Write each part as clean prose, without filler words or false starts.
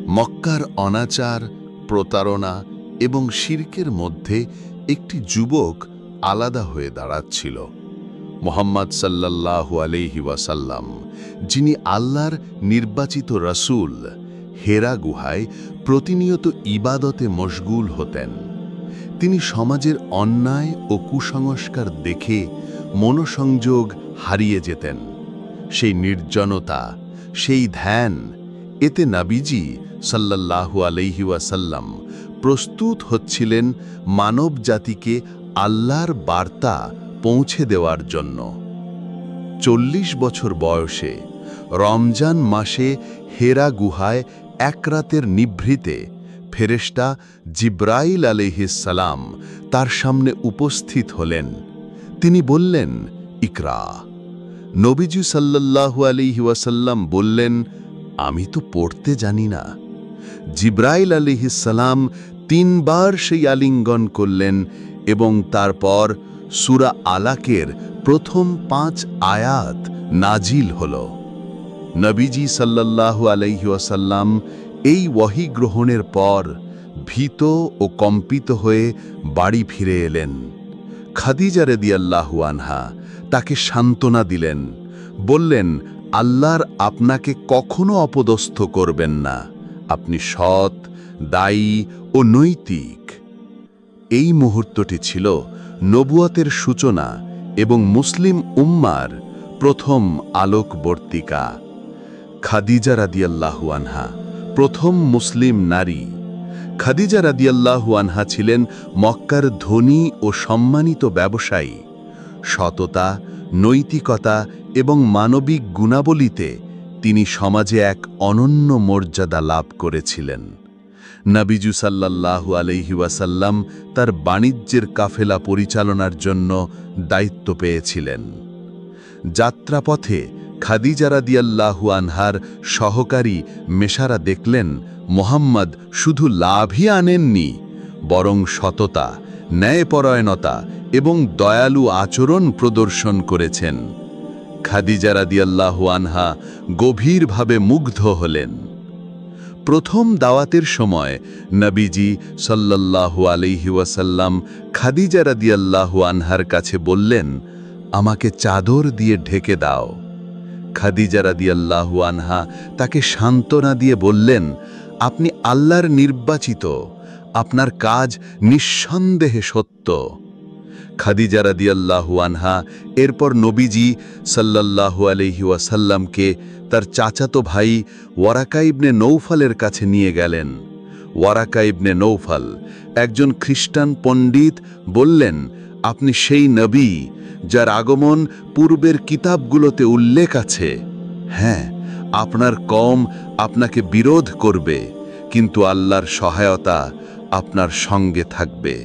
মক্কার অনাচার, প্রতারণা এবং শিরকের মধ্যে একটি যুবক আলাদা হয়ে দাঁড়াচ্ছিল। মুহাম্মদ সাল্লাল্লাহু আলাইহি ওয়াসাল্লাম, যিনি আল্লাহর নির্বাচিত রাসূল, হেরা গুহায় প্রতিনিয়ত ইবাদতে মশগুল হতেন। তিনি সমাজের অন্যায় ও কুসংস্কার দেখে মনোসংযোগ হারিয়ে যেতেন। সেই নির্জনতা, সেই ধ্যান, এতে নবীজি সাল্লাল্লাহু আলাইহি ওয়াসাল্লাম প্রস্তুত হচ্ছিলেন মানব জাতিকে আল্লাহর বার্তা পৌঁছে দেওয়ার জন্য। 40 বছর বয়সে রমজান মাসে হেরা গুহায় এক রাতের নিভৃতে ফেরেশতা জিব্রাইল আলাইহিস সালাম তার সামনে উপস্থিত হলেন। তিনি বললেন, ইকরা। নবীজি সাল্লাল্লাহু আলাইহি ওয়াসাল্লাম বললেন, আমি তো পড়তে জানি না। জিব্রাইল আলাইহিস সালাম 3 বার সেই আলিঙ্গন করলেন এবং তারপর সূরা আলাকের প্রথম 5 আয়াত নাজিল হল। নবীজি সাল্লাল্লাহু আলাইহি ওয়াসাল্লাম এই ওয়াহী গ্রহণের পর ভীত ও কম্পিত হয়ে বাড়ি ফিরে এলেন। খাদিজা রাদিয়াল্লাহু আনহা তাকে সান্ত্বনা দিলেন, বললেন, আল্লাহর আপনাকে কখনো অপদস্থ করবেন না। আপনি সৎ, দায়ী ও নৈতিক। এই মুহূর্তটি ছিল নবুয়তের সূচনা এবং মুসলিম উম্মার প্রথম আলোকবর্তিকা। খাদিজা রাদিয়াল্লাহু আনহা প্রথম মুসলিম নারী। খাদিজা রাদিয়াল্লাহু আনহা ছিলেন মক্কার ধনী ও সম্মানিত ব্যবসায়ী। সততা, নৈতিকতা এবং মানবিক গুণাবলীতে তিনি সমাজে এক অনন্য মর্যাদা লাভ করেছিলেন। নবীজু সাল্লাল্লাহু আলাইহি ওয়াসাল্লাম তার বাণিজ্যের কাফেলা পরিচালনার জন্য দায়িত্ব পেয়েছিলেন। যাত্রাপথে খাদিজা রাদিয়াল্লাহু আনহার সহকারী মেশারা দেখলেন, মুহাম্মদ শুধু লাভই আনেননি, বরং সততা, ন্যায়পরায়ণতা এবং দয়ালু আচরণ প্রদর্শন করেছেন। খাদিজা রাদিয়াল্লাহু আনহা গভীরভাবে মুগ্ধ হলেন। প্রথম দাওয়াতের সময় নবীজি সাল্লাল্লাহু আলাইহি ওয়াসাল্লাম খাদিজা রাদিয়াল্লাহু আনহার কাছে বললেন, আমাকে চাদর দিয়ে ঢেকে দাও। খাদিজা রাদিয়াল্লাহু আনহা তাকে সান্ত্বনা দিয়ে বললেন, আপনি আল্লাহর নির্বাচিত, আপনার কাজ নিঃসন্দেহে সত্য। খাদিজা রাদিয়াল্লাহু আনহা এরপর নবীজি সাল্লাল্লাহু আলাইহি ওয়াসাল্লামকে তার চাচাতো ভাই ওয়ারাকা ইবনে নৌফালের কাছে নিয়ে গেলেন। ওয়ারাকা ইবনে নৌফাল, একজন খ্রিস্টান পণ্ডিত, বললেন, আপনি সেই নবী যার আগমন পূর্বের কিতাবগুলোতে উল্লেখ আছে। হ্যাঁ, আপনার কওম আপনাকে বিরোধ করবে, কিন্তু আল্লাহর সহায়তা আপনার সঙ্গে থাকবে।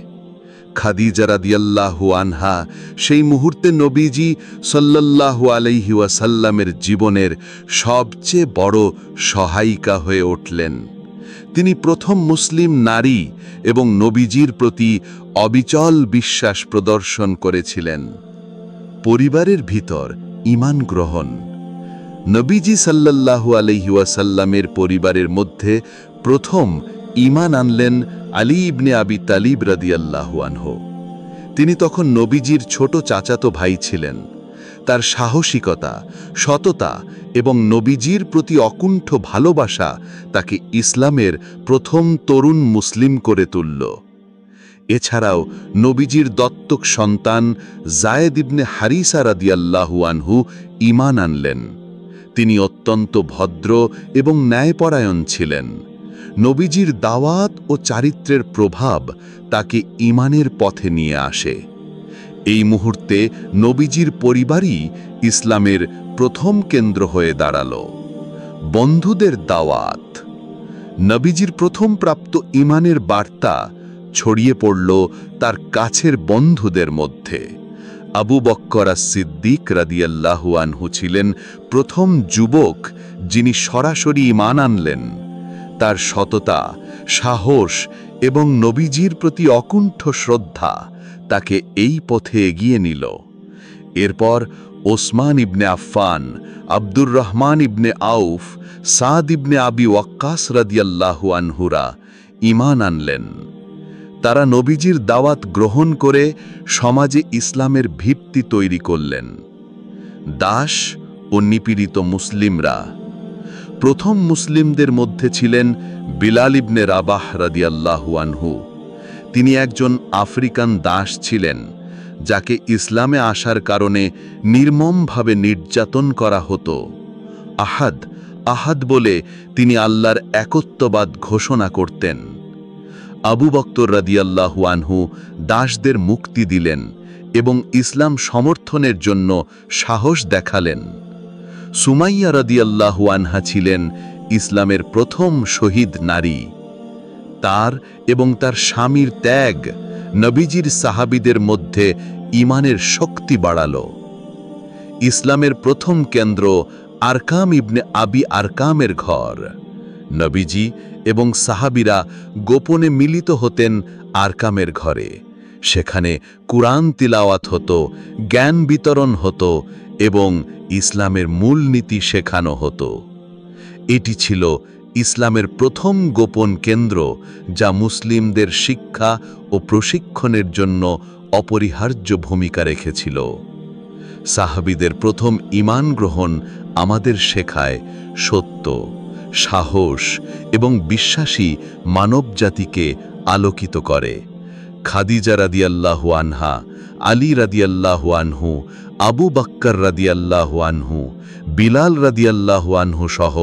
খাদিজা রাদিয়াল্লাহু আনহা সেই মুহূর্তে নবীজি সাল্লাল্লাহু আলাইহি ওয়াসাল্লামের জীবনের সবচেয়ে বড় সহায়িকা হয়ে উঠলেন। তিনি প্রথম মুসলিম নারী এবং নবীজির প্রতি অবিচল বিশ্বাস প্রদর্শন করেছিলেন। পরিবারের ভিতর ঈমান গ্রহণ। নবীজি সাল্লাল্লাহু আলাইহি ওয়াসাল্লামের পরিবারের মধ্যে প্রথম ঈমান আনলেন আলী ইবনে আবি তালিব রাদিয়াল্লাহু আনহু। তিনি তখন নবীজির ছোট চাচাতো ভাই ছিলেন। তার সাহসিকতা, সততা এবং নবীজির প্রতি অকুণ্ঠ ভালোবাসা তাকে ইসলামের প্রথম তরুণ মুসলিম করে তুলল। এছাড়াও নবীজির দত্তক সন্তান যায়েদ ইবনে হারিসা রাদিয়াল্লাহু আনহু ঈমান আনলেন। তিনি অত্যন্ত ভদ্র এবং ন্যায়পরায়ণ ছিলেন। নবীজির দাওয়াত ও চারিত্র্যের প্রভাব তাকে ঈমানের পথে নিয়ে আসে। এই মুহূর্তে নবীজির পরিবারই ইসলামের প্রথম কেন্দ্র হয়ে দাঁড়াল। বন্ধুদের দাওয়াত। নবীজির প্রথম প্রাপ্ত ঈমানের বার্তা ছড়িয়ে পড়ল তার কাছের বন্ধুদের মধ্যে। আবু বকর আস-সিদ্দিক রাদিয়াল্লাহু আনহু ছিলেন প্রথম যুবক যিনি সরাসরি ঈমান আনলেন। তার সততা, সাহস এবং নবীজির প্রতি অকুণ্ঠ শ্রদ্ধা তাকে এই পথে এগিয়ে নিল। এরপর ওসমান ইবনে আফফান, আব্দুর রহমান ইবনে আউফ, সাদ ইবনে আবি ওয়াক্কাস রাদিয়াল্লাহু আনহুরা ঈমান আনলেন। তারা নবীজির দাওয়াত গ্রহণ করে সমাজে ইসলামের ভিত্তি তৈরি করলেন। দাস ও নিপীড়িত মুসলিমরা। প্রথম মুসলিমদের মধ্যে ছিলেন বিলাল ইবনে রাবাহ রাদিয়াল্লাহু আনহু। তিনি একজন আফ্রিকান দাস ছিলেন, যাকে ইসলামে আসার কারণে নির্মমভাবে নির্যাতন করা হতো। আহাদ আহাদ বলে তিনি আল্লাহর একত্ববাদ ঘোষণা করতেন। আবু বকর রাদিয়াল্লাহু আনহু দাসদের মুক্তি দিলেন এবং ইসলাম সমর্থনের জন্য সাহস দেখালেন। সুমাইয়া রাদিয়াল্লাহু আনহা ছিলেন ইসলামের প্রথম শহীদ নারী। তার এবং তার স্বামীর ত্যাগ নবীজির সাহাবীদের মধ্যে ঈমানের শক্তি বাড়ালো। ইসলামের প্রথম কেন্দ্র আরকাম ইবনে আবি আরকামের ঘর। নবীজি এবং সাহাবীরা গোপনে মিলিত হতেন আরকামের ঘরে। সেখানে কুরআন তিলাওয়াত হতো, জ্ঞান বিতরণ হতো এবং ইসলামের মূলনীতি শেখানো হতো। এটি ছিল ইসলামের প্রথম গোপন কেন্দ্র, যা মুসলিমদের শিক্ষা ও প্রশিক্ষণের জন্য অপরিহার্য ভূমিকা রেখেছিল। সাহাবীদের প্রথম ঈমান গ্রহণ আমাদের শেখায় সত্য, সাহস এবং বিশ্বাসী মানবজাতিকে আলোকিত করে। খাদিজা রাদিয়াল্লাহু আনহা, আলী রাদিয়াল্লাহু আনহু, আবু বকর রাদিয়াল্লাহু আনহু, বিলাল রাদিয়াল্লাহু আনহু সহ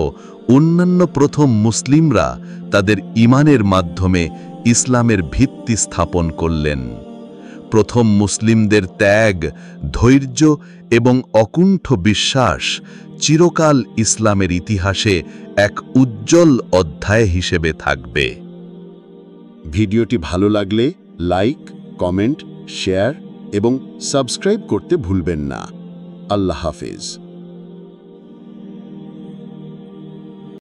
অন্যান্য প্রথম মুসলিমরা তাদের ঈমানের মাধ্যমে ইসলামের ভিত্তি স্থাপন করলেন। প্রথম মুসলিমদের ত্যাগ, ধৈর্য এবং অকুণ্ঠ বিশ্বাস চিরকাল ইসলামের ইতিহাসে এক উজ্জ্বল অধ্যায় হিসেবে থাকবে। ভিডিওটি ভালো লাগলে লাইক, কমেন্ট, শেয়ার এবং সাবস্ক্রাইব করতে ভুলবেন না। আল্লাহ হাফেজ।